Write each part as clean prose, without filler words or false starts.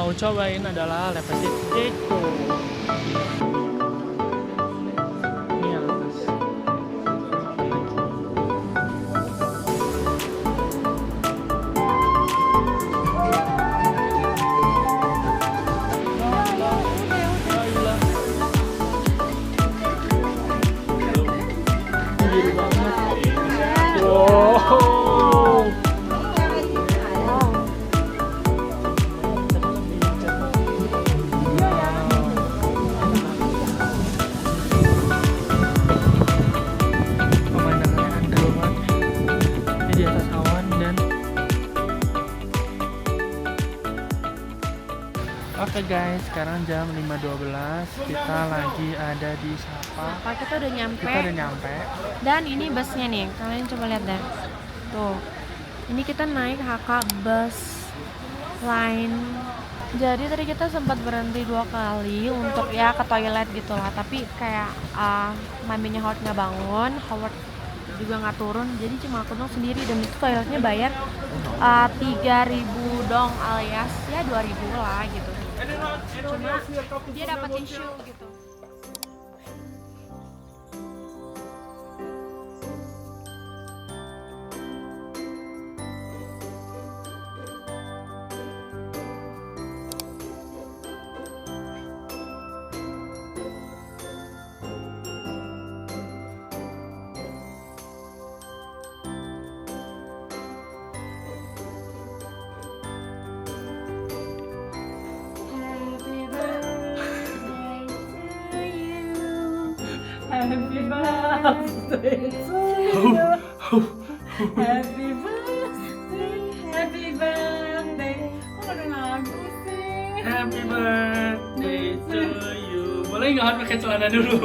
mau cobain adalah Lepetit Gecko. Ini yang atas. Biru banget. Wow. Pemandangannya andal banget. Ini di atas awan dan oke guys, sekarang jam 5.12. Kita lagi ada di Sapa. Apa kita udah nyampe? Kita udah nyampe. Dan ini busnya nih, kalian coba lihat deh. Tuh, ini kita naik HK bus line. Jadi tadi kita sempat berhenti 2 kali untuk ya ke toilet gitu lah. Tapi kayak maminya Howard nggak bangun, Howard juga nggak turun. Jadi cuma aku dong sendiri dan itu toiletnya bayar 3.000 dong alias ya 2.000 lah gitu. Cuma dia dapat tisu gitu. Happy birthday to you. Happy birthday, happy birthday. Kok ada lagu sih? Happy birthday to you. Boleh nggak pakai celana dulu?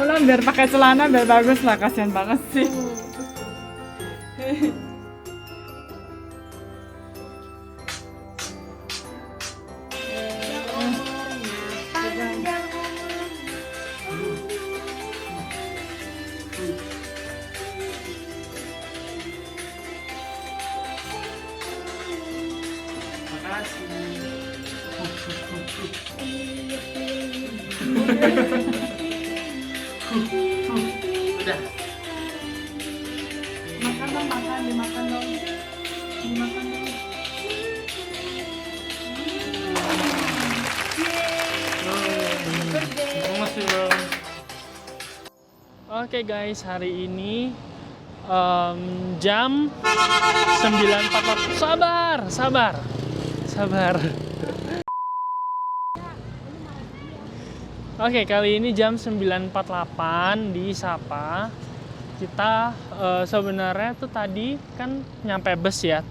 Ulang biar pakai celana biar bagus lah, kasihan banget sih. Udah. Makan dong, dimakan dong. Makasih bang. Oke guys, hari ini jam 9.40. Sabar. Oke, kali ini jam 9.48 di Sapa. Kita sebenarnya tuh tadi kan nyampe bus ya,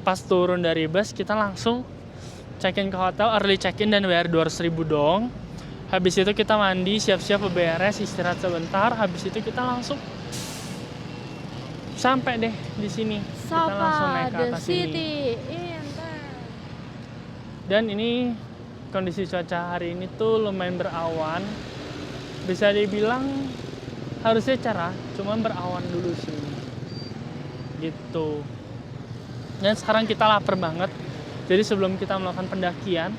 pas turun dari bus kita langsung check-in ke hotel, early check-in dan bayar 200.000 dong. Habis itu kita mandi, siap-siap beberes, istirahat sebentar. Habis itu kita langsung sampai deh di sini. Kita langsung naik ke atas sini. Dan ini kondisi cuaca hari ini tuh lumayan berawan. Bisa dibilang harusnya cerah, cuman berawan dulu sih. Gitu. Dan sekarang kita lapar banget. Jadi sebelum kita melakukan pendakian,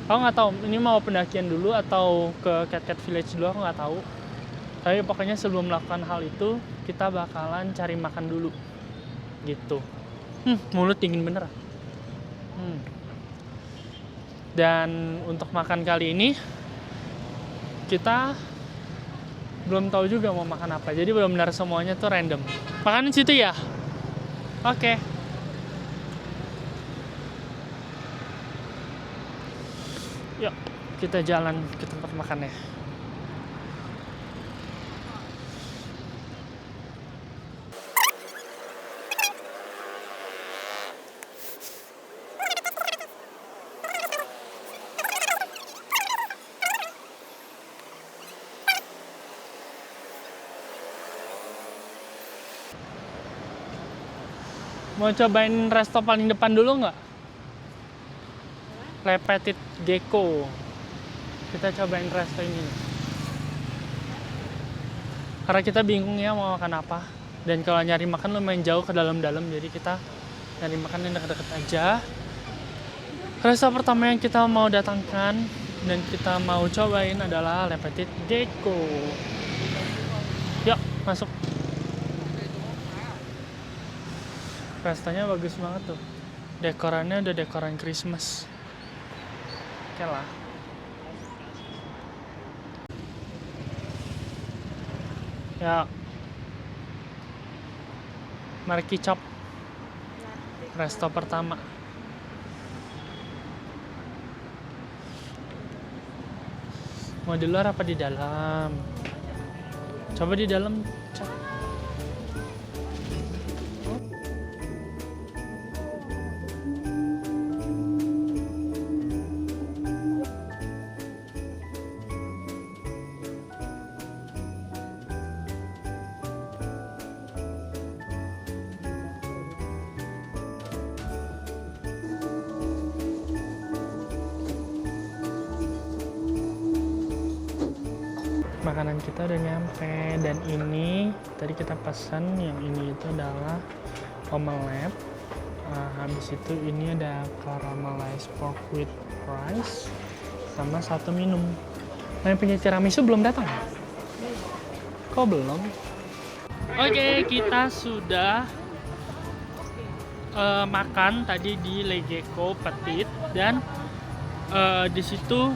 aku nggak tahu ini mau pendakian dulu atau ke Cat Cat Village dulu, aku nggak tahu. Tapi pokoknya sebelum melakukan hal itu, kita bakalan cari makan dulu. Gitu. Mulut dingin bener. Dan untuk makan kali ini, kita belum tahu juga mau makan apa. Jadi benar-benar semuanya tuh random. Makan di situ ya? Oke. Yuk, kita jalan ke tempat makannya. Mau cobain resto paling depan dulu nggak? Lepetit Gecko. Kita cobain resto ini. Karena kita bingung ya mau makan apa. Dan kalau nyari makan lumayan jauh ke dalam-dalam, jadi kita nyari makan yang deket-deket aja. Resto pertama yang kita mau datangkan dan kita mau cobain adalah Le Petit Deco. Yuk, masuk. Restonya bagus banget tuh. Dekorannya udah dekoran Christmas. Oke lah. Ya. Mari kicap. Resto pertama. Mau di luar apa di dalam? Coba di dalam. Makanan kita udah nyampe, dan ini tadi kita pesan yang ini itu adalah omelet. Habis itu ini ada caramelized pork with rice sama satu minum. Nah, yang punya tiramisu belum datang? Kok belum? Oke, kita sudah makan tadi di Le Gecko Petit, dan di situ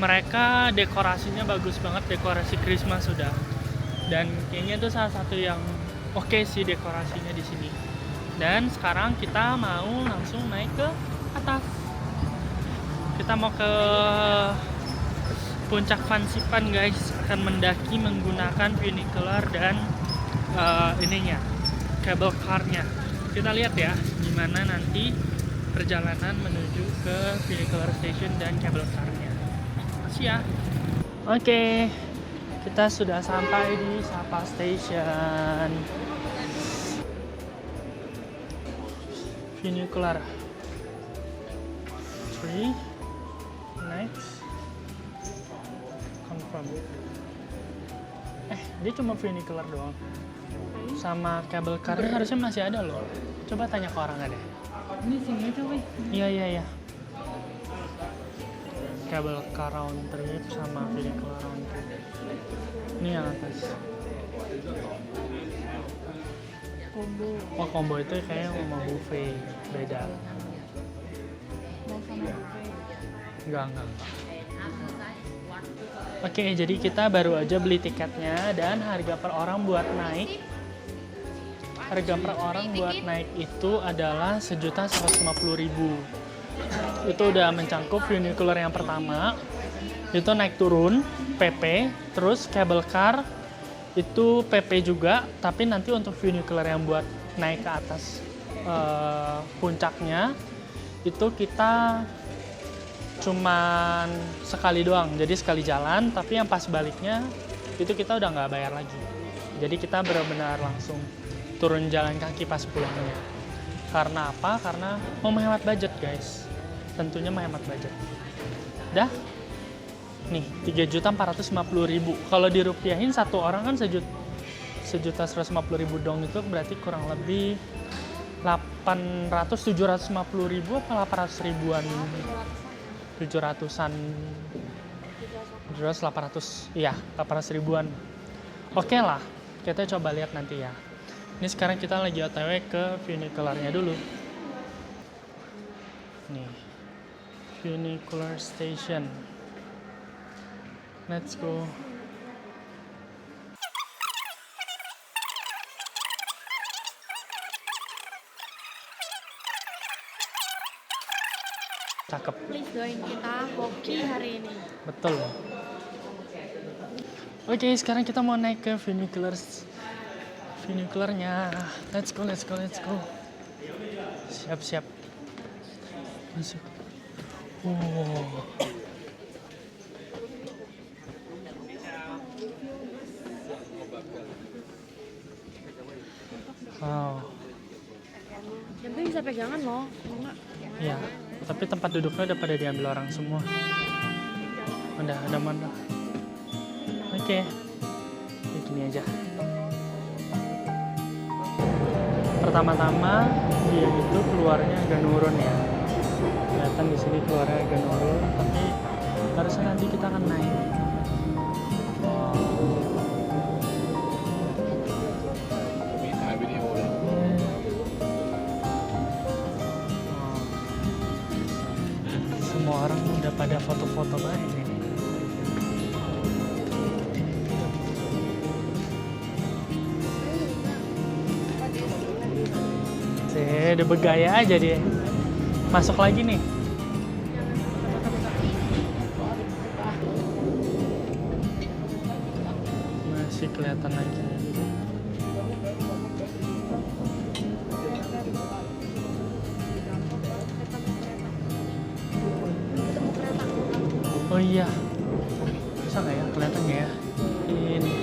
mereka dekorasinya bagus banget, dekorasi Christmas sudah. Dan kayaknya itu salah satu yang oke sih dekorasinya di sini. Dan sekarang kita mau langsung naik ke atas. Kita mau ke puncak Fansipan guys, akan mendaki menggunakan funicular dan ininya, cable car-nya. Kita lihat ya gimana nanti perjalanan menuju ke funicular station dan cable car-nya. Ya. Oke, kita sudah sampai di Sapa Station. Funicular 3 next confirm. Dia cuma funicular doang. Sama cable car-nya harusnya masih ada loh. Coba tanya ke orang deh. Ini sini coba. Iya. Cable car round trip sama funicular round trip. Ini yang atas. Combo. Oh, combo itu kayaknya sama buffet, beda. Mau sama buffet. Enggak. Oke, jadi kita baru aja beli tiketnya, dan harga per orang buat naik itu adalah 1.150.000. Itu udah mencakup funicular yang pertama, itu naik turun PP, terus cable car itu PP juga, tapi nanti untuk funicular yang buat naik ke atas puncaknya itu kita cuman sekali doang, jadi sekali jalan, tapi yang pas baliknya itu kita udah nggak bayar lagi. Jadi kita benar-benar langsung turun jalan kaki pas pulangnya. Karena apa? Karena mau menghemat budget guys. Tentunya menghemat budget. Dah, nih 3.450.000. Kalau dirupiahin satu orang kan 1.150.000 dong, itu berarti kurang lebih 750.000 apa 800 ribuan? 700-an. 800, iya 800 ribuan. Oke lah, kita coba lihat nanti ya. Ini sekarang kita lagi OTW ke funicular-nya dulu. Nih, funicular station. Let's go. Cakep. Please doain kita hoki hari ini. Betul. Oke, sekarang kita mau naik ke funicular-nya. Let's go. Siap. Masuk. Wow. Yang penting bisa pegangan loh, enggak? Iya, tapi tempat duduknya udah pada diambil orang semua. Udah mana? Oke. Begini aja. pertama-tama dia itu keluarnya agak nurun ya. Kelihatan di sini keluarnya agak nurun, tapi harusnya nanti kita akan naik. Semua orang udah pada foto-foto banget ini. Udah bergaya aja dia. Masuk lagi nih. Masih kelihatan lagi. Oh iya. Bisa nggak ya kelihatannya ya? Ini.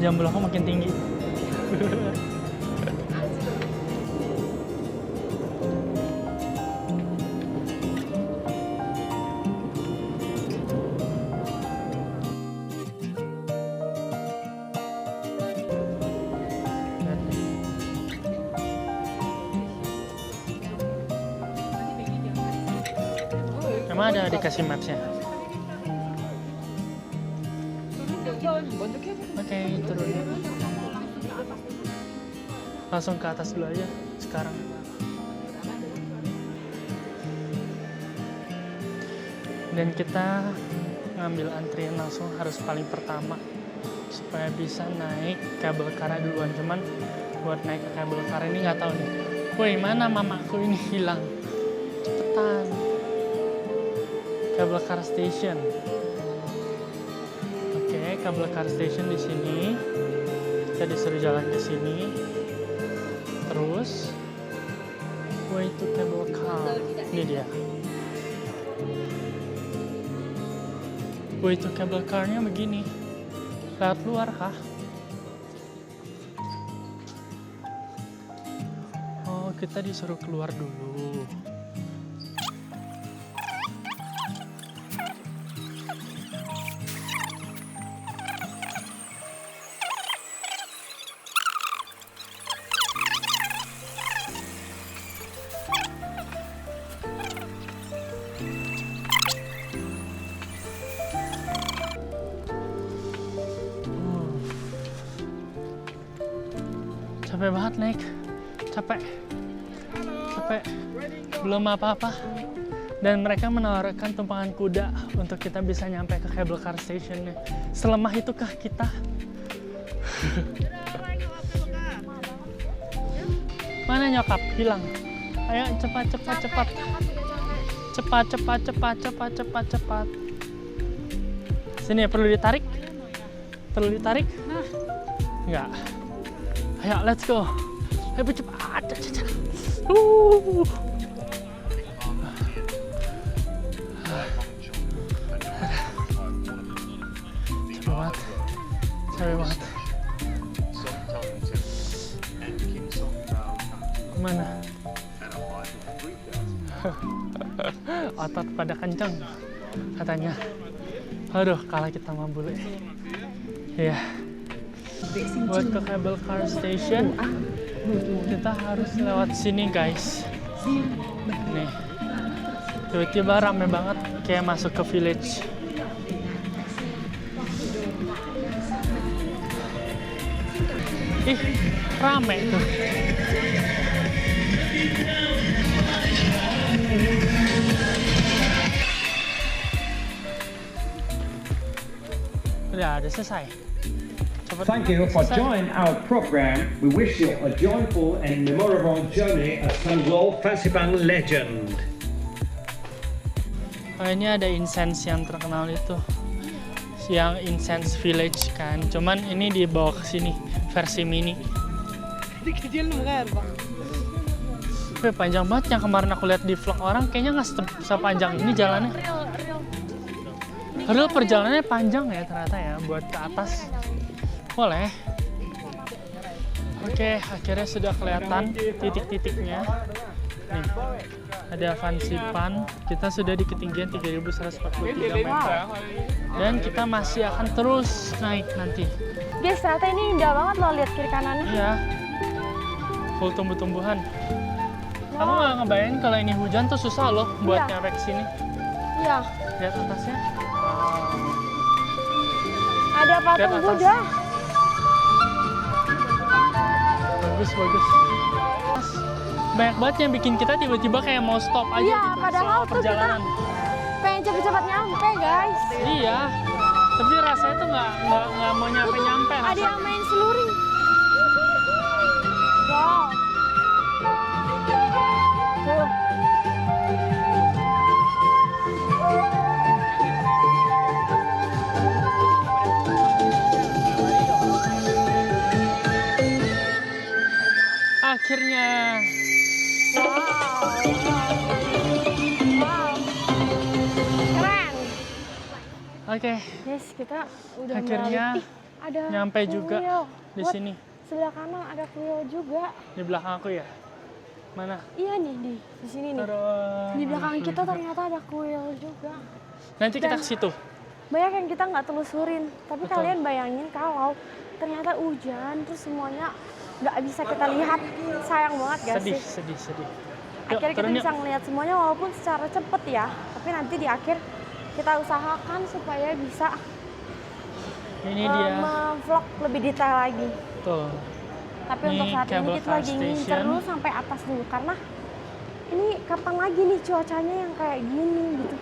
Jam belakang makin tinggi. Emang ada dikasih mapsnya? Oke, turun. Langsung ke atas dulu aja sekarang. Dan kita ngambil antrian langsung harus paling pertama supaya bisa naik kabel car duluan. Cuman buat naik ke kabel car ini nggak tahu nih. Woi, mana mamaku ini hilang? Cepetan. Kabel car station. Kabel car station di sini. Kita disuruh jalan ke sini. Terus way to cable car. Ini dia. Way to cable car-nya begini. Lewat luar kah? Oh, kita disuruh keluar dulu. Capek banget naik, capek, belum apa-apa. Dan mereka menawarkan tumpangan kuda untuk kita bisa nyampe ke cable car stationnya. Selemah itukah kita? Mana nyokap? Hilang. Ayo cepat. Sini perlu ditarik? Enggak. Ayo, let's go. Lebih cepat. Cepet banget. Mana? Otot pada kenceng katanya. Aduh, kalah kita mah bule. Iya. Buat ke cable car station kita harus lewat sini guys. Nih, tiba-tiba rame banget kayak masuk ke village. Ih, rame tuh. Udah selesai. Thank you for joining our program. We wish you a joyful and memorable journey as Tanggol Festival legend. Ini ada incense yang terkenal itu, yang incense village kan. Cuman ini dibawa ke sini versi mini. Wih, panjang banget. Yang kemarin aku lihat di vlog orang kayaknya nggak sepanjang ini jalannya. Real perjalanannya panjang ya ternyata ya buat ke atas. Boleh. Oke, akhirnya sudah kelihatan titik-titiknya. Nih, ada Fansipan. Kita sudah di ketinggian 3143 meter. Dan kita masih akan terus naik nanti. Guys, ternyata ini indah banget loh, lihat kiri kanannya. Iya. Full tumbuh-tumbuhan. Kamu nggak ngebayangin kalau ini hujan tuh susah loh buat Iya. nyampe ke sini. Iya. Lihat atasnya. Ada patung Lihat atas. Buddha. Bagus, bagus. Banyak banget yang bikin kita tiba-tiba kayak mau stop aja Iya, gitu padahal selama tuh kita perjalanan. pengen cepet-cepet nyampe, guys. Iya. Tapi rasanya tuh nggak mau nyampe-nyampe. Ada rasanya. yang main seluring. Wow. Tuh. Akhirnya. Wow. Keren. Oke, Guys, kita udah Akhirnya melalui- ada nyampe juga kuil. di Buat sini. Sebelah kanan ada kuil juga. Di belakang aku ya. Mana? Iya nih, di sini nih. Taruh. Di belakang kita ternyata ada kuil juga. Nanti kita Dan- ke situ. Banyak yang kita nggak telusurin, tapi Betul. kalian bayangin kalau ternyata hujan terus semuanya nggak bisa kita lihat, sayang banget gak Sedih, sih? sedih, sedih. Yuk, Akhirnya kita turun yuk. bisa ngelihat semuanya walaupun secara cepet ya, tapi nanti di akhir kita usahakan supaya bisa Ini dia. vlog lebih detail lagi. Tuh. Tapi Ini untuk saat ini cable kita car lagi ngincer station. dulu sampai atas dulu karena ini kapan lagi nih cuacanya yang kayak gini gitu.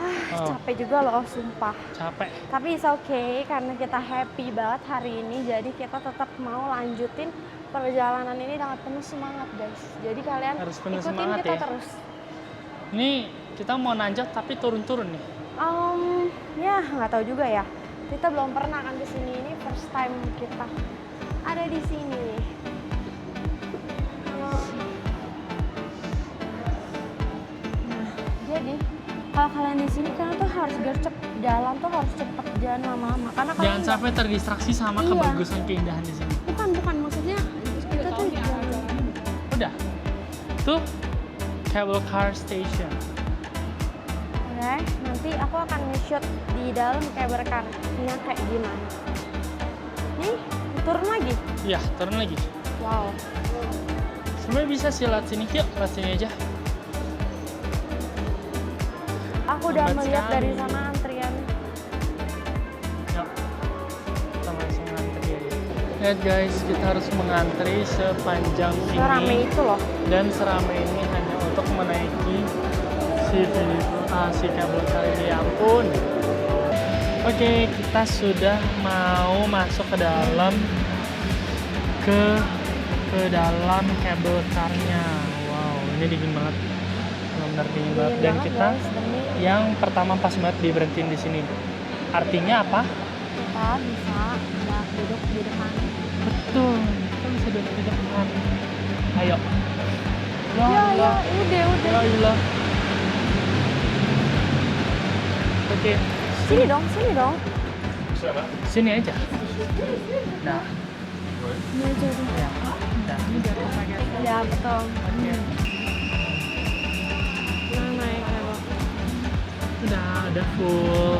Oh. Capek juga loh, sumpah. Capek. Tapi it's okay karena kita happy banget hari ini, jadi kita tetap mau lanjutin perjalanan ini dengan penuh semangat, guys. Jadi kalian Harus penuh ikutin semangat kita ya. terus. Ini kita mau nanjak tapi turun-turun nih. Ya nggak tahu juga ya. Kita belum pernah kan di sini, ini first time kita ada di sini. Nah, jadi kalau kalian di sini kalian tuh harus gercep, jalan tuh harus cepet, jangan lama-lama. Karena kalau Jangan sampai terdistraksi sama Iya. kebagusan keindahan di sini. bukan maksudnya kita tuh jalan. Udah. Tuh cable car station. Oke, nanti aku akan nge-shoot di dalam cable car-nya kayak gimana. Nih, turun lagi. Iya, turun lagi. Wow. Sebenarnya bisa sih lewat sini. Yuk, lewat sini aja. Aku udah Lambat melihat sekali. dari sana antrian. Yuk. Kita langsung ngantri aja. Lihat guys, kita harus mengantri sepanjang Serame ini. itu loh. Dan seramai ini hanya untuk menaiki si cable car ini. Ya ampun. Oke, kita sudah mau masuk ke dalam dalam cable car-nya. Wow, ini dingin banget. Benar dingin banget. Dingin Dan banget, kita guys, demi yang pertama pas banget diberhentiin di sini. Artinya apa? kita bisa duduk di depan. Betul, kita bisa duduk di depan. Ayo. Ya, udah. Ya Allah. Oke, Sini dong. sini aja. Nah, Ini aja deh. ya. Nah, ini biar kita pakai. Ya, betul. Oke. Nah, naik lewat. Udah full.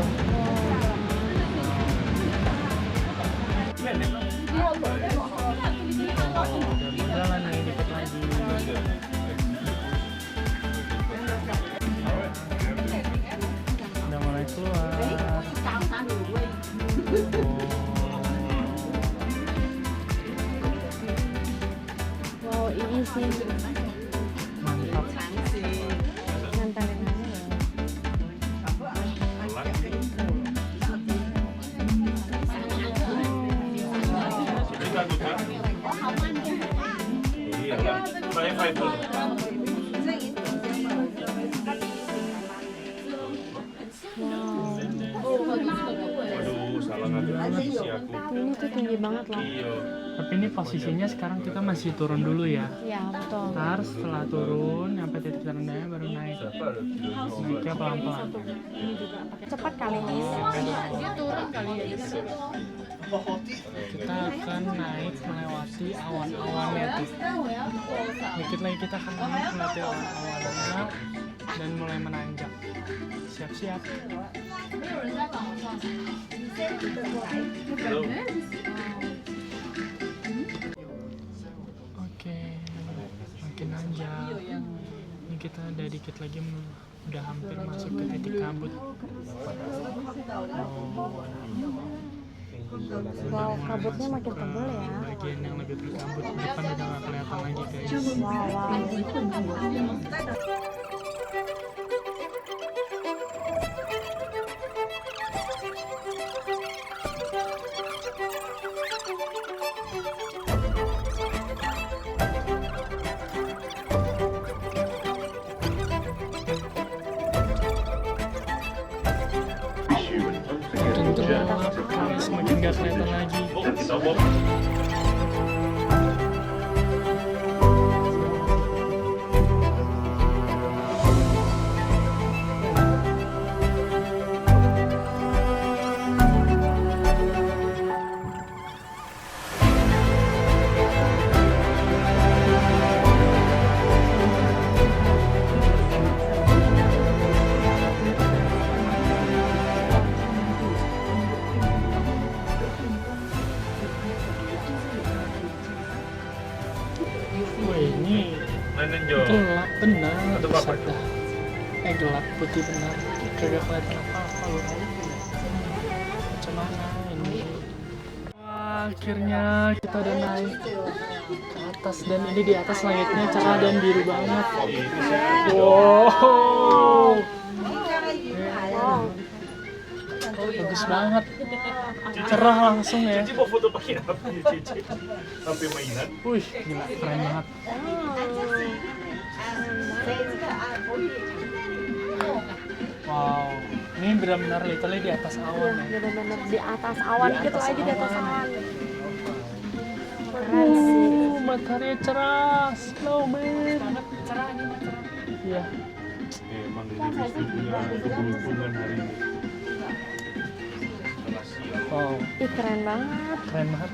Oh, udah berjalan nih dikit lagi. Udah mulai keluar. Wow, ini sih. Mantap. Nempelin aja ya. Aduh, salah ngambil posisi aku. Ini tuh tinggi banget loh. Iya. Tapi ini posisinya sekarang kita masih turun dulu ya. Iya, betul. Ntar setelah turun sampai titik terendahnya baru naik. Naiknya pelan-pelan. Cepat kali ini. Kita akan naik melewati awan-awannya tuh. Dikit lagi kita akan naik melewati awan-awannya dan mulai menanjak. Siap-siap. Oke, makin nanjak. Ini kita ada dikit lagi udah hampir masuk ke titik kabut. Wow, kabutnya makin tebal ya. Bagian yang lebih berkabut depan udah nggak kelihatan lagi guys. Wow. Makin gelap guys, makin nggak kelihatan lagi. Wah ini gelap benar. Buset dah. Gelap putih benar. Kagak kelihatan apa-apa loh. Macam mana ini? Wah, akhirnya kita udah naik ke atas dan ini di atas langitnya cerah dan biru banget. Wow. Bagus banget. Cerah langsung ya. Cici mau foto pakai apa ya Cici? Sampai mainan. Wih, gila, keren banget. Wow, ini benar-benar literally di atas awan ya. Bener-bener di atas awan, dikit lagi di atas awan. Keren sih. Matahari cerah, snowman. Cerah ini cerah. Iya. Emang ini punya keberuntungan hari ini. Wow, Ih, keren banget. keren banget.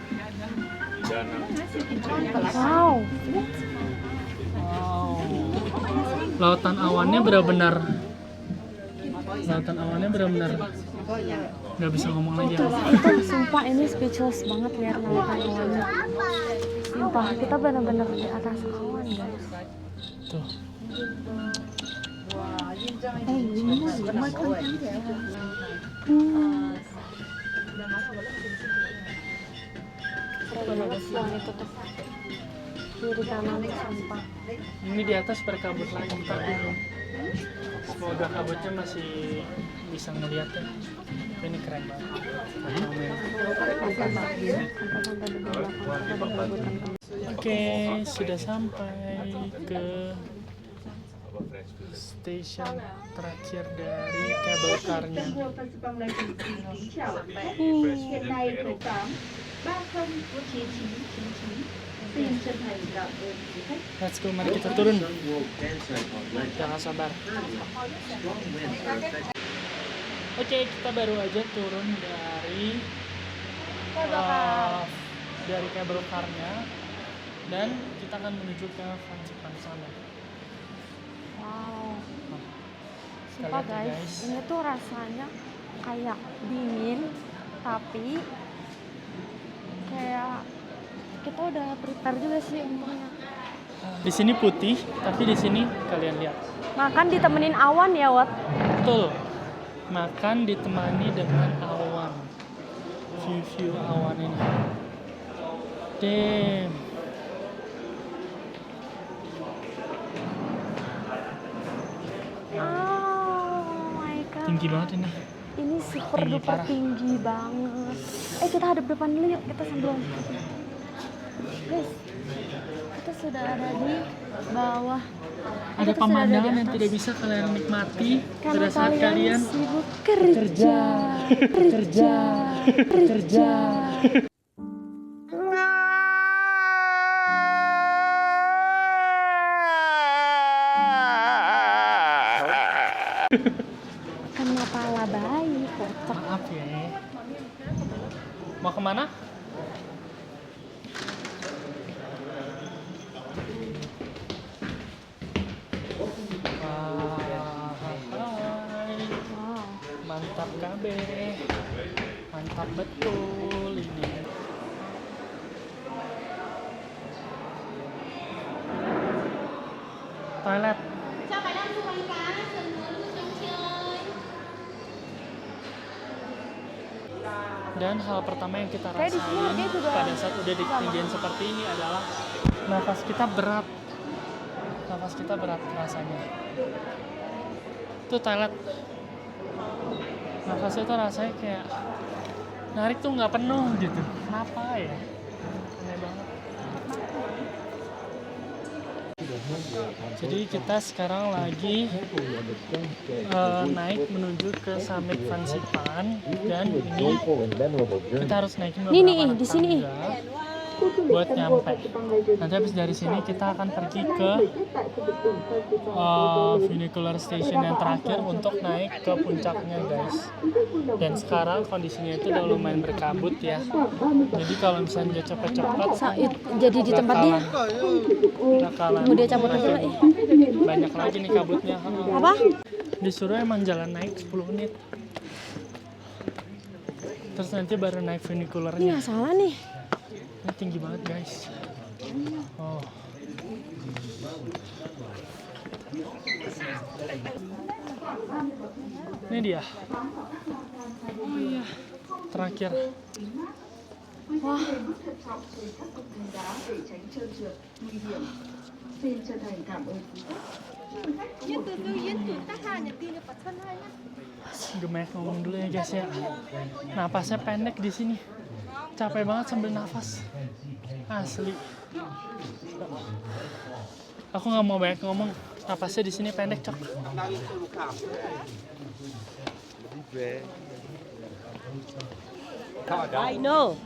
Wow. Wow. Lautan awannya benar-benar. Lautan awannya benar-benar. Nggak bisa ngomong lagi ya. Itu sumpah ini speechless banget lihat lautan awannya. Sumpah kita benar-benar di atas awan guys. Tuh. Yang itu tuh kiri kanan sampah. Ini di atas berkabut lagi tapi semoga kabutnya masih bisa ngeliat ya. Tapi ini keren banget. Oke, sudah sampai ke stasiun terakhir dari kabel car-nya. Let's go, mari kita turun. Jangan sabar. Oke, kita baru aja turun dari kabel car-nya dan kita akan menuju ke Fansipan sana. Wow. Sekali Sumpah lagi, guys, ini tuh rasanya kayak dingin tapi kayak kita udah prepare juga sih untungnya. Di sini putih, tapi di sini kalian lihat. Makan ditemenin awan ya, Wat? Betul. Makan ditemani dengan awan. View awan ini. Damn. Oh my god. Tinggi banget ini. Ini super Tinggi duper parah. tinggi banget. Kita hadap depan dulu yuk, kita sambil. Guys, kita sudah ada di bawah. Ada Kita sudah pemandangan di yang atas. tidak bisa kalian nikmati Karena pada saat kalian sibuk kerja. kerja. Kena pala bayi, kocak. Maaf ya. Mau kemana? Hai. Mantap KB. Mantap betul ini. Toilet. Dan hal pertama yang kita Kayak di sini rasain dia juga pada saat udah di ketinggian seperti ini adalah nafas kita berat. Nafas kita berat rasanya. Itu toilet. Nafasnya tuh rasanya kayak narik tuh nggak penuh gitu. Kenapa ya? Aneh banget. Jadi kita sekarang lagi naik menuju ke Summit Fansipan dan ini kita harus naikin beberapa di sini. tangga buat nyampe. Nanti habis dari sini kita akan pergi ke funicular station yang terakhir untuk naik ke puncaknya guys. Dan sekarang kondisinya itu udah lumayan berkabut ya. Jadi kalau misalnya dia cepet-cepet Jadi di tempat dia. bakalan Mau dia cabut aja lah. banyak lagi nih kabutnya. Apa? Disuruh emang jalan naik 10 menit. Terus nanti baru naik Ini funicularnya. nggak salah nih. Ini tinggi banget guys. Oh. Ini dia. Oh iya. Terakhir. Wah, Gemek ngomong dulu ya guys ya. Napasnya pendek di sini. Capek banget sambil nafas. Asli. Aku nggak mau banyak ngomong. Napasnya di sini pendek cok. I know.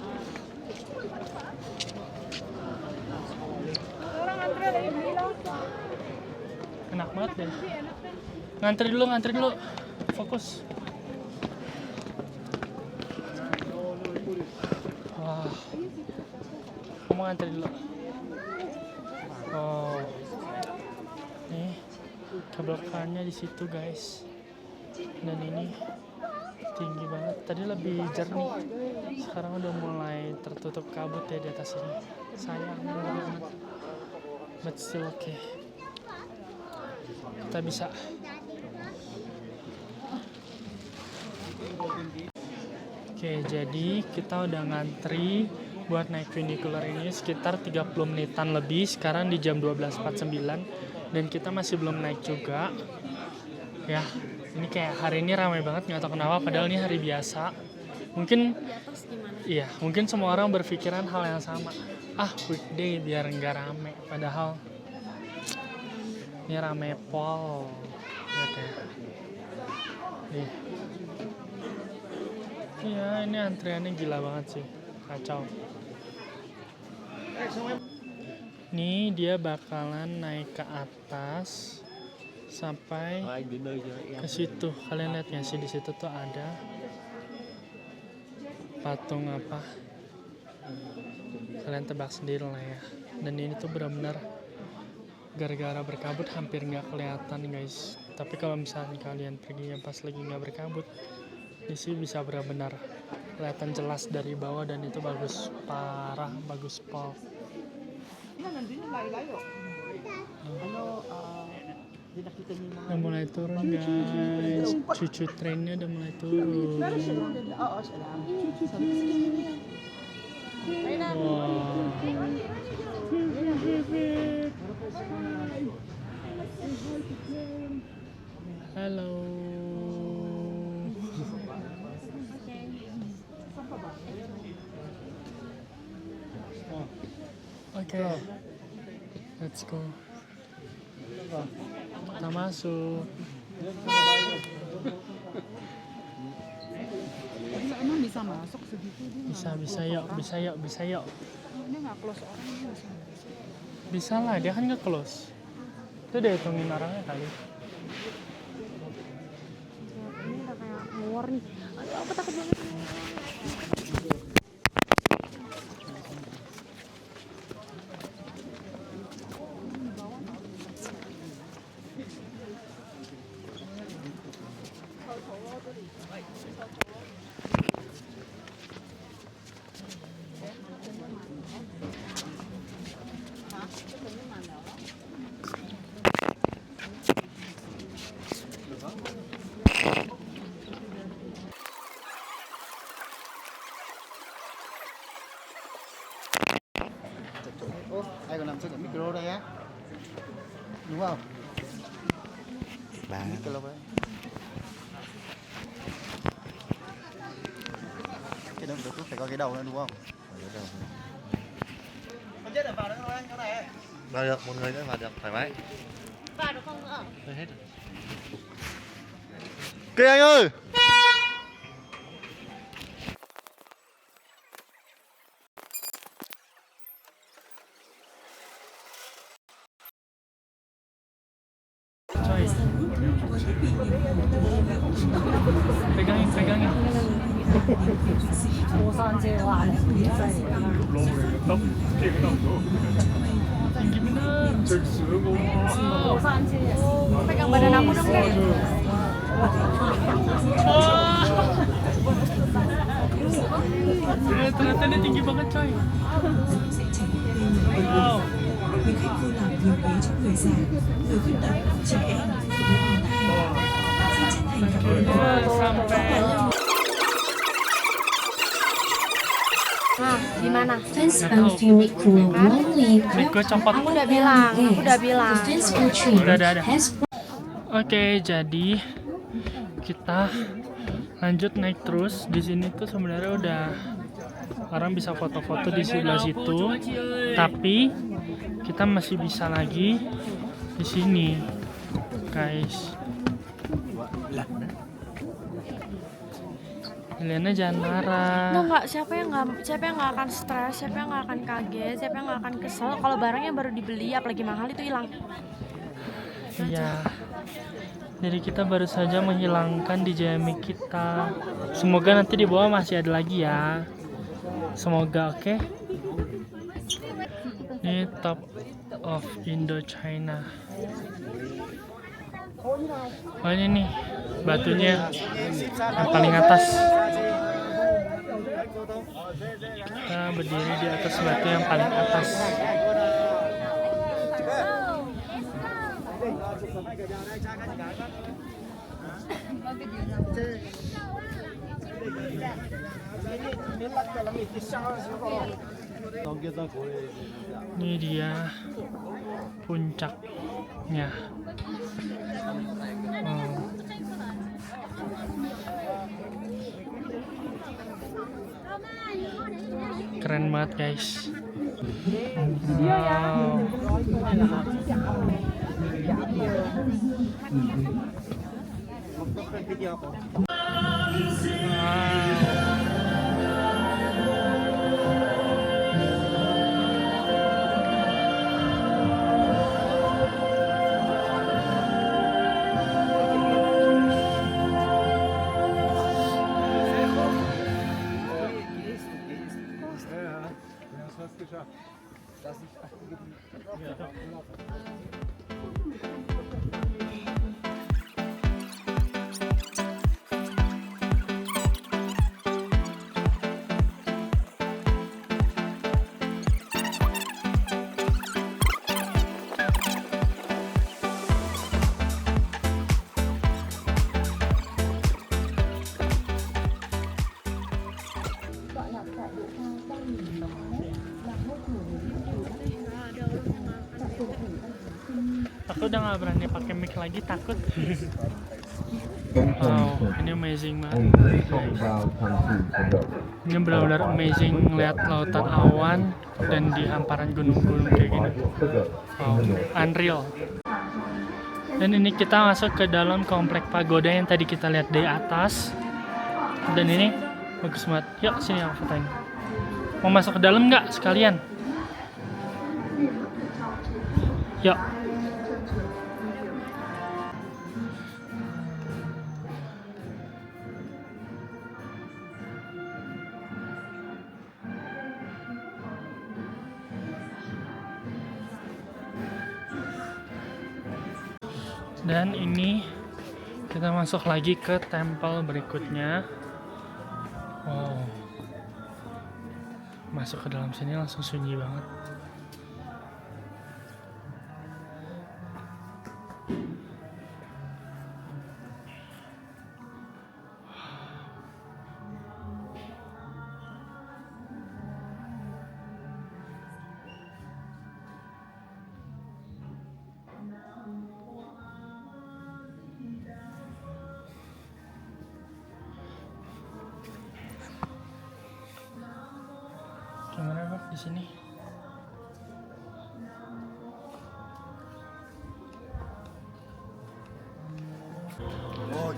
Enak banget deh. Ngantri dulu. Fokus. Wah. Kamu ngantri dulu. Oh. Nih, kabel karnya di situ guys. Dan ini tinggi banget. Tadi lebih jernih. Sekarang udah mulai tertutup kabut ya di atas ini. Sayang banget. But still okay. Kita bisa. Oke, jadi kita udah ngantri buat naik funicular ini sekitar 30 menitan lebih. Sekarang di jam 12.49 dan kita masih belum naik juga. Ya, ini kayak hari ini ramai banget, nggak tahu kenapa. Padahal ini hari biasa. Mungkin, iya, mungkin semua orang berpikiran hal yang sama. Weekday biar nggak rame. Padahal ini rame pol. Lihat ya. Nih. Iya, ini antriannya gila banget sih. Kacau. Nih dia bakalan naik ke atas sampai ke situ. Kalian lihat nggak sih di situ tuh ada patung apa? Kalian tebak sendiri lah ya. Dan ini tuh benar-benar gara-gara berkabut hampir nggak kelihatan guys. Tapi kalau misalnya kalian perginya pas lagi nggak berkabut, di sini bisa benar-benar kelihatan jelas dari bawah dan itu bagus parah, bagus pol. Udah mulai turun guys, cucu trennya udah mulai turun. Wow. Halo. Oke, let's go. Kita masuk. Emang bisa masuk segitu dia? Bisa yuk. Dia nggak close orangnya. Bisa lah, dia kan nggak close. Itu dia hitungin orangnya kali. tower nih. Aduh, aku takut banget. Ai còn nằm trên cái micro đây á, đúng không? Micro đấy. Cái đầu được phải có cái đầu nữa đúng không? Con chết được vào được không anh? Chỗ này. Vào được, một người nữa vào được, thoải mái. Vào được không nữa? Thôi hết rồi. Kìa anh ơi! Coy, pegangin. Tinggi bener. Pegang badan aku dong deh. Ternyata dia tinggi banget coy. Wow. Khuyến khích vui làm vườn ý cho người già, người khuyết tật, trẻ em, phụ nữ còn lại. Xin chân thành cảm ơn. Sampai Nah, gimana? Fence around your neck will warmly Mic gue copot. Aku udah bilang. The fence featuring Udah. has Oke, jadi kita lanjut naik terus. Di sini tuh sebenarnya udah orang bisa foto-foto di sebelah situ, tapi kita masih bisa lagi di sini, guys. Helena jangan marah. Enggak, siapa yang nggak akan stres, siapa yang nggak akan kaget, siapa yang nggak akan kesel kalau barangnya baru dibeli apalagi mahal itu hilang. Iya. Jadi kita baru saja menghilangkan DJI kita. Semoga nanti di bawah masih ada lagi ya. Semoga, oke. Ini top of Indochina. Oh ini nih batunya yang paling atas. Kita berdiri di atas batu yang paling atas. Ini dia puncaknya. Keren banget guys. Wow. Aku udah nggak berani pakai mic lagi, takut. Wow, ini amazing banget. Ini benar-benar amazing ngeliat lautan awan dan di hamparan gunung-gunung kayak gini. Wow, unreal. Dan ini kita masuk ke dalam komplek pagoda yang tadi kita lihat dari atas. Dan ini bagus banget. Yuk sini aku fotoin. Mau masuk ke dalam nggak sekalian? Yuk. Dan ini kita masuk lagi ke tempel berikutnya. Wow. Masuk ke dalam sini langsung sunyi banget. Gimana Bang di sini?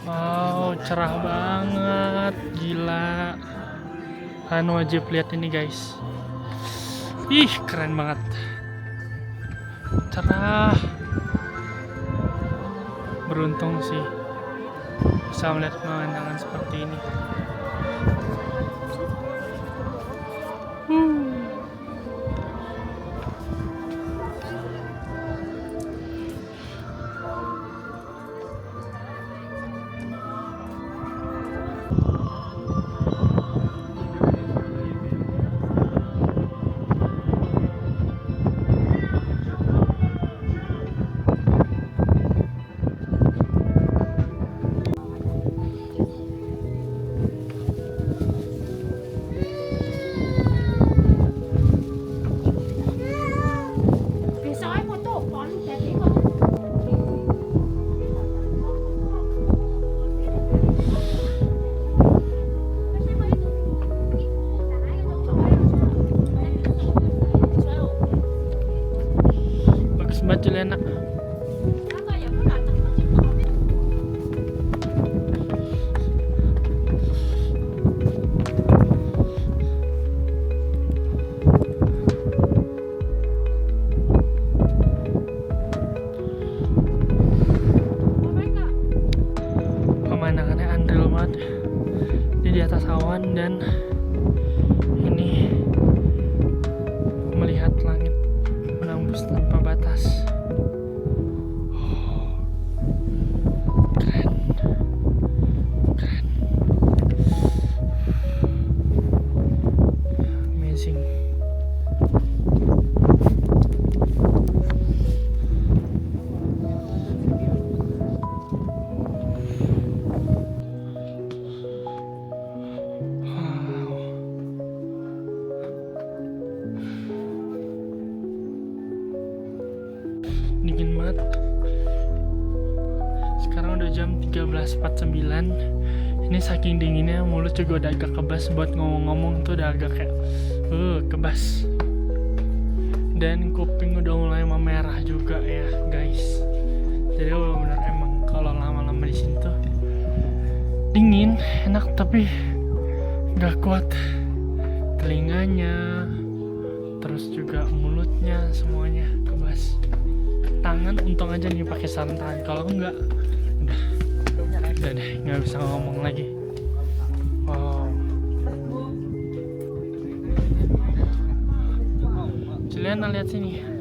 Wow, cerah banget, gila. Kalian wajib lihat ini guys. Ih, keren banget. Cerah. Beruntung sih bisa melihat pemandangan seperti ini. Bagus banget Juliana. Pemandangannya andil banget. Ini di atas awan dan ini melihat langit menembus tanpa batas. Oh, keren, keren, amazing. Dingin banget. Sekarang udah jam 13.49. Ini saking dinginnya mulut juga udah agak kebas, buat ngomong-ngomong tuh udah agak kayak kebas. Dan kuping udah mulai memerah juga ya guys. Jadi benar emang kalau lama-lama di sini tuh dingin, enak tapi gak kuat. Telinganya, terus juga mulutnya semuanya kebas. Tangan untung aja nih pakai sarung tangan, kalau enggak udah deh nggak bisa ngomong lagi. Wow, Juliana lihat sini.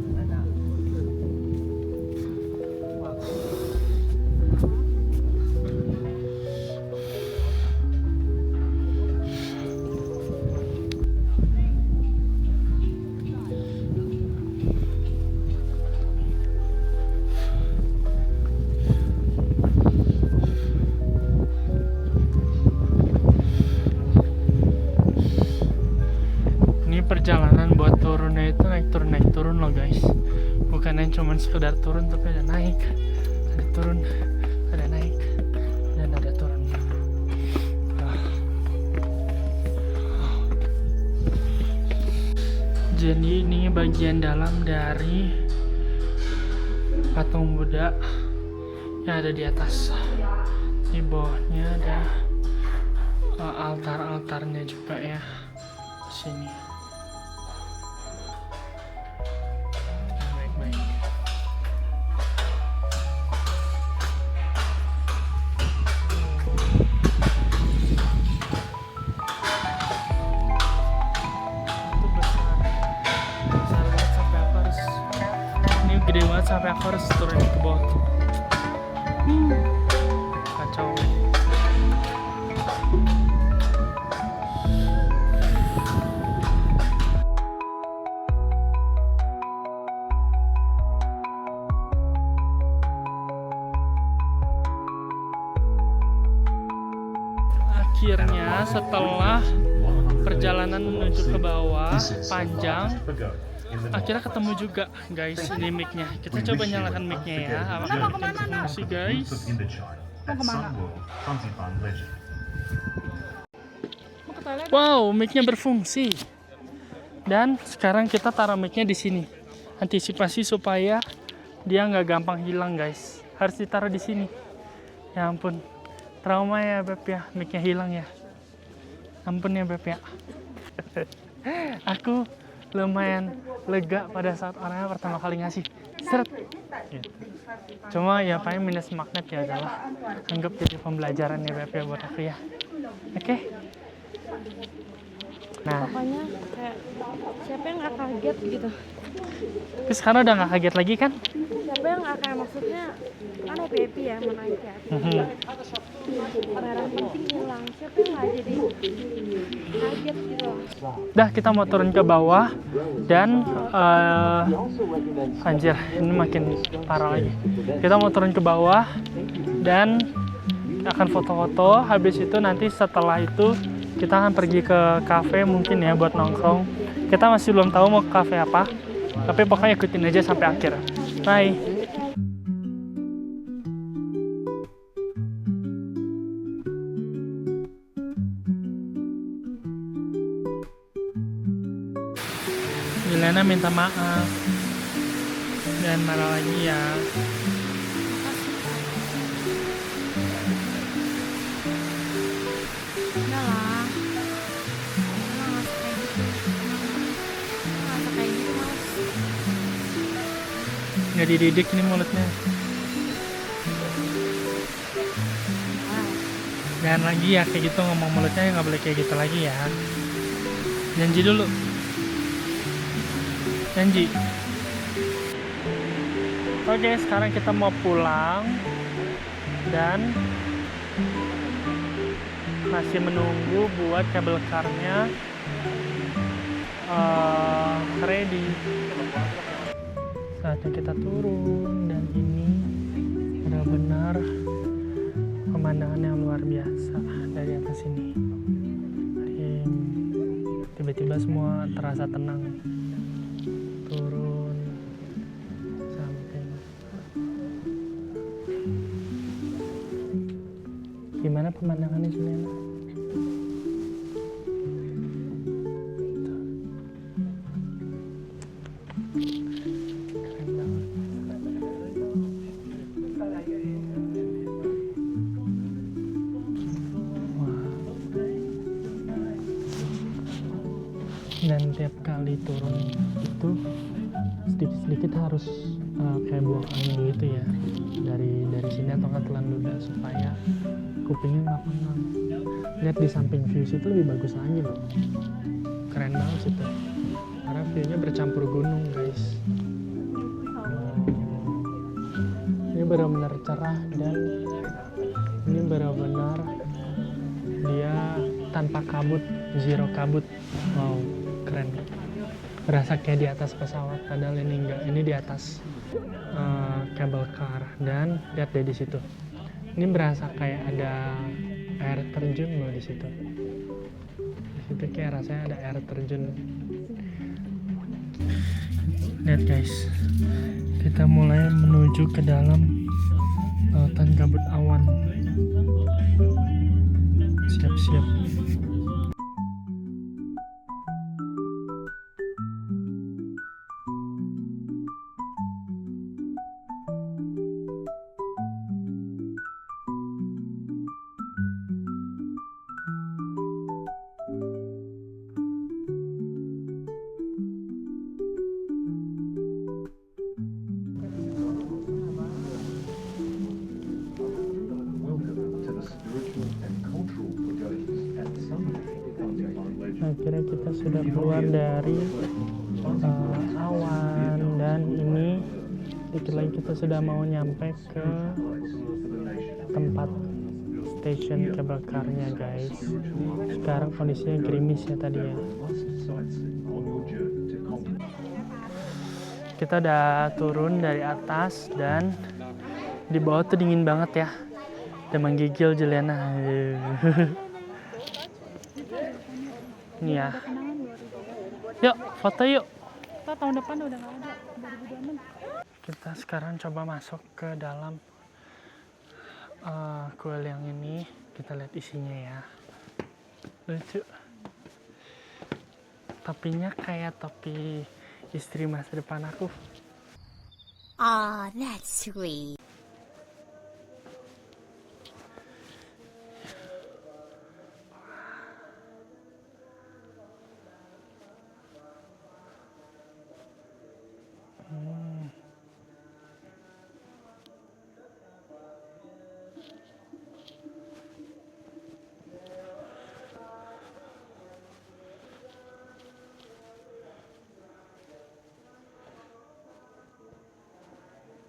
Perjalanan buat turunnya itu naik turun loh guys, bukan yang cuman sekedar turun tapi ada naik, ada turun, ada naik, dan ada turun. Jadi ini bagian dalam dari patung Buddha yang ada di atas. Di bawahnya ada altar-altarnya juga ya di sini. Gede banget sampai aku harus turun ke bawah tuh. kacau. Akhirnya setelah perjalanan menuju ke bawah panjang, akhirnya ketemu juga guys ini mic-nya. Kita coba nyalakan mic-nya ya. Apakah makin berfungsi guys? Wow, mic-nya berfungsi. Dan sekarang kita taruh mic-nya di sini. Antisipasi supaya dia nggak gampang hilang guys. Harus ditaruh di sini. Ya ampun, trauma ya Beb ya, mic-nya hilang ya. Ampun ya Beb ya. Aku lumayan lega pada saat orangnya pertama kali ngasih seret gitu. Cuma ya paling minus magnet ya adalah anggap jadi pembelajaran ya Beb ya buat aku ya. Oke. Nah, Pokoknya kayak siapa yang nggak kaget gitu. tapi sekarang udah nggak kaget lagi kan? Siapa yang nggak kayak maksudnya kan happy ya menaik ya. Barang penting hilang. Siapa yang nggak jadi kaget gitu. Dah kita mau turun ke bawah dan anjir ini makin parah lagi. Kita mau turun ke bawah dan akan foto-foto. Habis itu nanti setelah itu kita akan pergi ke cafe mungkin ya buat nongkrong. Kita masih belum tahu mau ke cafe apa, tapi pokoknya ikutin aja sampai akhir. Bye. Milena minta maaf dan marah lagi ya. Udah lah. Emang nggak suka kayak gitu. Nggak suka kayak gitu mas. Nggak dididik ini mulutnya. Jangan lagi ya kayak gitu ngomong mulutnya, nggak boleh kayak gitu lagi ya. Janji dulu. Janji. Oke, sekarang kita mau pulang dan masih menunggu buat kabel car-nya ready. Saatnya kita turun dan ini benar-benar pemandangan yang luar biasa dari atas ini. Tiba-tiba semua terasa tenang. Turun samping. Gimana pemandangannya Juliana? Keren banget. Wah. Dan tiap kali turun itu sedikit-sedikit harus kayak buang angin gitu ya dari sini atau nggak telan ludah supaya kupingnya nggak pengang. Lihat di samping view itu lebih bagus lagi loh, keren banget situ karena viewnya bercampur gunung guys. Ini benar-benar cerah dan ini benar-benar dia tanpa kabut, zero kabut. Wow, keren. Berasa kayak di atas pesawat, padahal ini enggak. Ini di atas cable car dan lihat deh di situ. Ini berasa kayak ada air terjun loh di situ. Di situ kayak rasanya ada air terjun. Lihat guys, kita mulai menuju ke dalam lautan kabut awan. Siap-siap. Akhirnya kita sudah keluar dari awan dan ini dikit lagi kita sudah mau nyampe ke tempat station kebakarnya guys. Sekarang kondisinya gerimis ya tadi ya. Kita udah turun dari atas dan di bawah tuh dingin banget ya. Udah menggigil Juliana. Nih ya. Yuk, foto yuk. Tahun depan udah nggak ada. 2026. Kita sekarang coba masuk ke dalam kuil yang ini. Kita lihat isinya ya. Lucu. Topinya kayak topi istri masa depan aku. Ah, that's sweet.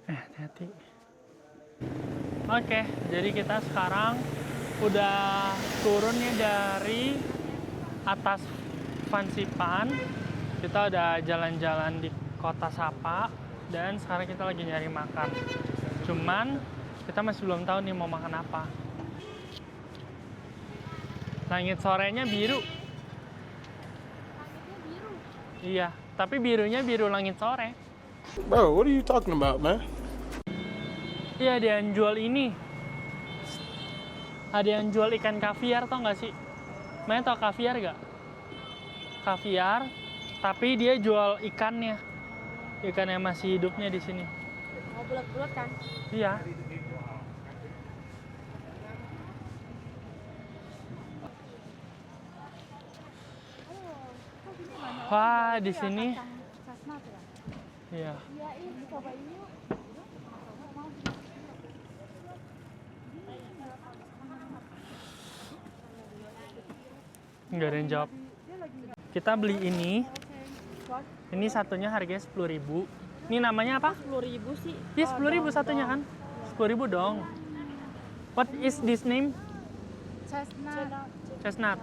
Hati-hati. Oke, jadi kita sekarang udah turun nih dari atas Fansipan. Kita udah jalan-jalan di kota Sapa dan sekarang kita lagi nyari makan. Cuman kita masih belum tahu nih mau makan apa. Langit sorenya biru. Iya, tapi birunya biru langit sore. Bro, what are you talking about, man? Iya, ada yang jual ini. Ada yang jual ikan kaviar, tau nggak sih? Main tau kaviar gak? Kaviar, tapi dia jual ikannya. Ikan yang masih hidupnya di sini. Mau bulat-bulat kan? Iya. Wah, di sini. Iya. Nggak ada yang jawab. Kita beli ini. Ini satunya harganya 10.000. Ini namanya apa? 10.000 sih. Iya, 10.000 satunya kan? 10.000 dong. What is this name? Chestnut.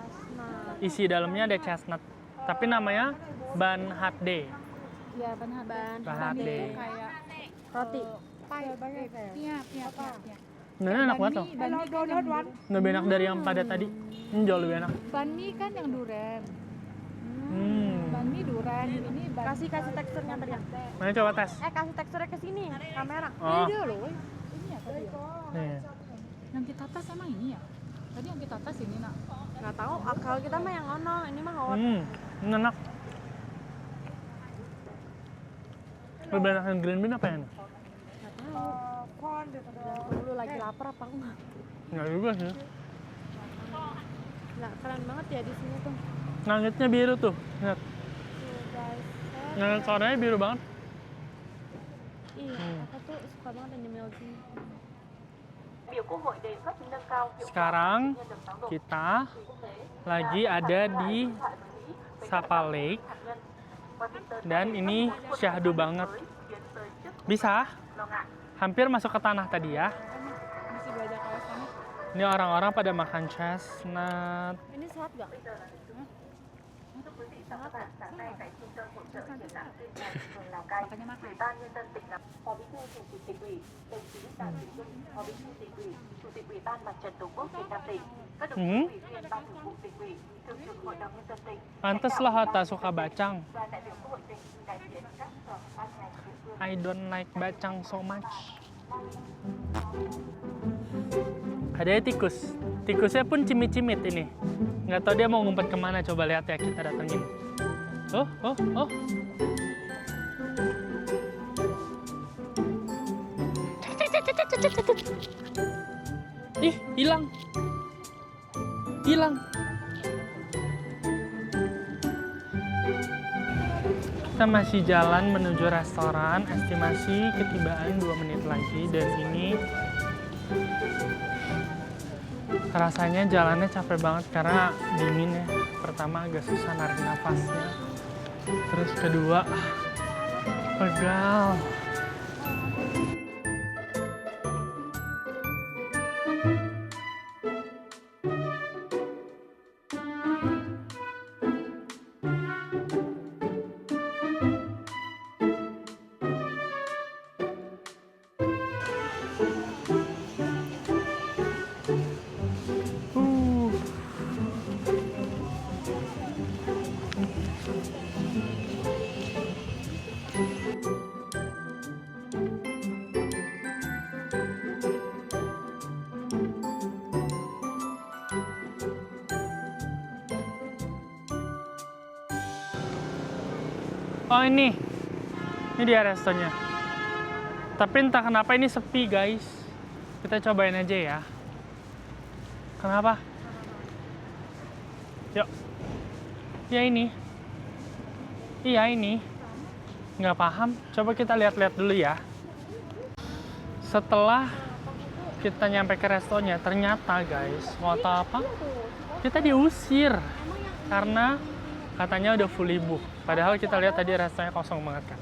Isi dalamnya ada chestnut. Tapi namanya ban hatde. Iya, ban hatde. kayak Roti. Iya. Nah, enak banget loh. Ban mie donat. Lebih enak dari yang pada tadi. Ini jauh lebih enak. Ban mie kan yang duren. Hmm. Ban mie duren. Ini ban. Kasih teksturnya tadi. Mana coba tes? Kasih teksturnya ke sini, kamera. Oh. Beda loh. Ini ya tadi ya. Nih. Yang kita tes emang ini ya? Tadi yang kita tes ini, Nak. Nggak tahu, kalau kita mah yang ono, ini mah hot. Ini enak. Lebih enak yang green bean apa yang ini? Nggak tahu. Lu lagi lapar apa enggak? Nggak juga sih. Nggak, keren banget ya di sini tuh. Langitnya biru tuh. Lihat. Tuh guys. Langit sorenya biru banget. Iya, aku tuh suka banget yang nyemil sini. Sekarang kita lagi ada di Sapa Lake dan ini syahdu banget. Bisa hampir masuk ke tanah tadi ya. Masih belajar kelas sana. Ini orang-orang pada makan chestnut. Ini sehat gak? Makanya makan. Pantes lah Hatta suka bacang. I don't like bacang so much. Ada tikus. Tikusnya pun cimit-cimit ini. Nggak tahu dia mau ngumpet kemana. Coba lihat ya, kita datengin. Oh. Ih, hilang. Kita masih jalan menuju restoran. Estimasi ketibaan 2 menit lagi. Dan ini rasanya jalannya capek banget karena dingin ya. Pertama agak susah narik nafasnya. Terus kedua pegal. Oh ini dia restonya. Tapi entah kenapa ini sepi guys. Kita cobain aja ya. Kenapa? Yuk. Ya ini. Iya ini. Nggak paham. Coba kita lihat-lihat dulu ya. Setelah kita nyampe ke restonya, ternyata guys, mau tahu apa? Kita diusir karena katanya udah fully book. Padahal kita lihat tadi restonya kosong banget kan.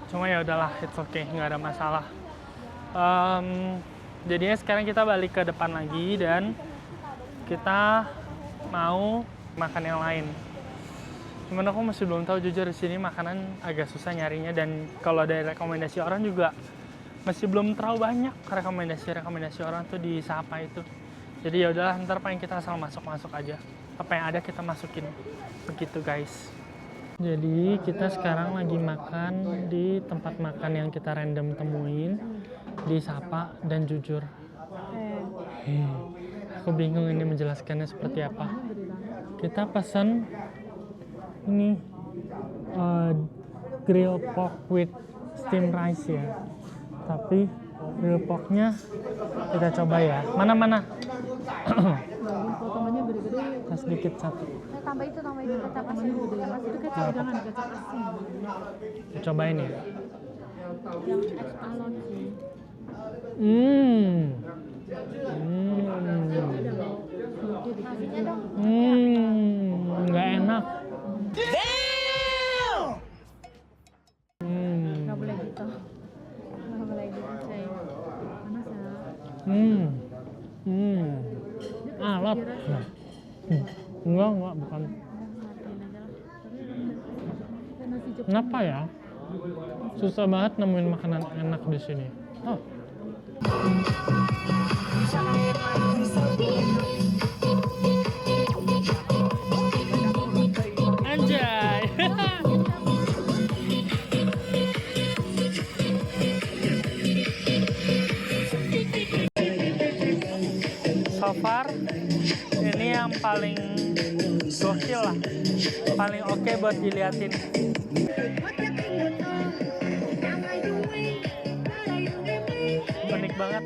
Cuma ya udahlah, it's okay, nggak ada masalah. Jadinya sekarang kita balik ke depan lagi dan kita mau makan yang lain. Cuman aku masih belum tahu jujur di sini makanan agak susah nyarinya, dan kalau dari rekomendasi orang juga masih belum terlalu banyak rekomendasi orang tuh di Sapa itu. Jadi ya udahlah, ntar paling kita asal masuk aja. Apa yang ada kita masukin. Begitu guys. Jadi kita sekarang lagi makan di tempat makan yang kita random temuin di Sapa dan Jujur. Aku bingung ini menjelaskannya seperti apa. Kita pesan ini grill pork with steamed rice ya. Tapi grill porknya kita coba ya. Mana? Potongannya gede-gede. Sedikit satu. Tambah itu kecap asin. Itu kecap, jangan kecap asin. Kita cobain ya. Yang es alon sih. Nggak enak. Nggak boleh gitu. Nggak boleh gitu, coy. Panas ya. Alot. Enggak, bukan. Kenapa ya? Susah banget nemuin makanan enak di sini. Oh. Anjay. So far ini yang paling gokil lah, paling oke buat diliatin. Unik banget.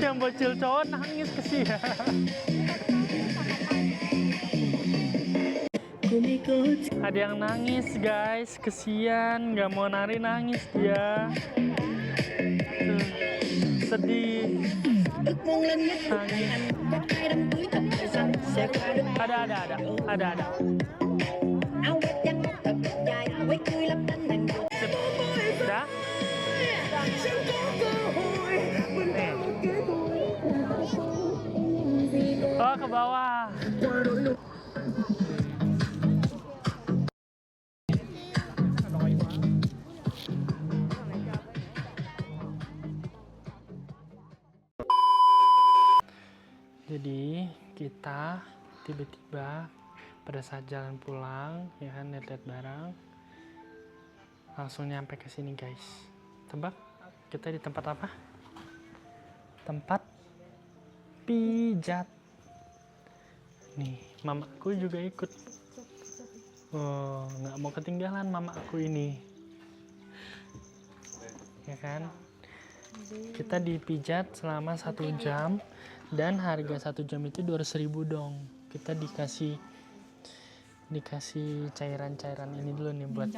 Yang bocil cowok nangis kesian. Ada yang nangis guys, kesian, nggak mau nari, nangis dia. Sedih. Nangis. Ada. Udah? Oh, ke bawah. Jadi kita tiba-tiba pada saat jalan pulang, ya kan, lihat-lihat barang, langsung nyampe ke sini guys. Tebak kita di tempat apa? Tempat pijat. Nih, mamaku juga ikut. Oh, nggak mau ketinggalan mamaku ini. Ya kan? Kita dipijat selama 1 jam. Dan harga 1 jam itu 200.000 dong. Kita dikasih cairan-cairan ini dulu nih buat.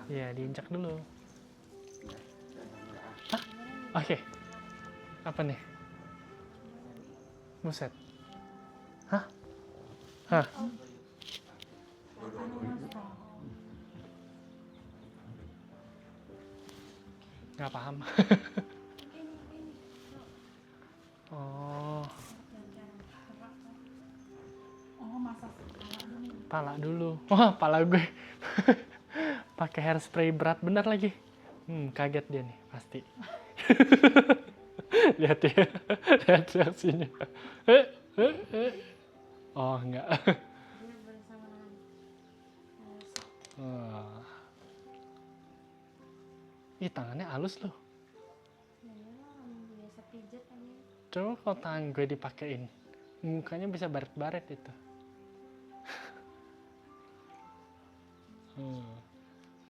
Iya, diinjak dulu. Hah? Oke. Apa nih? Buset. Hah? Nggak paham. Oh, pala dulu. Wah, pala gue. Pakai hairspray berat bener lagi. Kaget dia nih pasti. Lihat ya, lihat reaksinya. Oh enggak. Wah. Ih, tangannya halus loh. Coba kalau tangan gue dipakein, mukanya bisa baret-baret itu.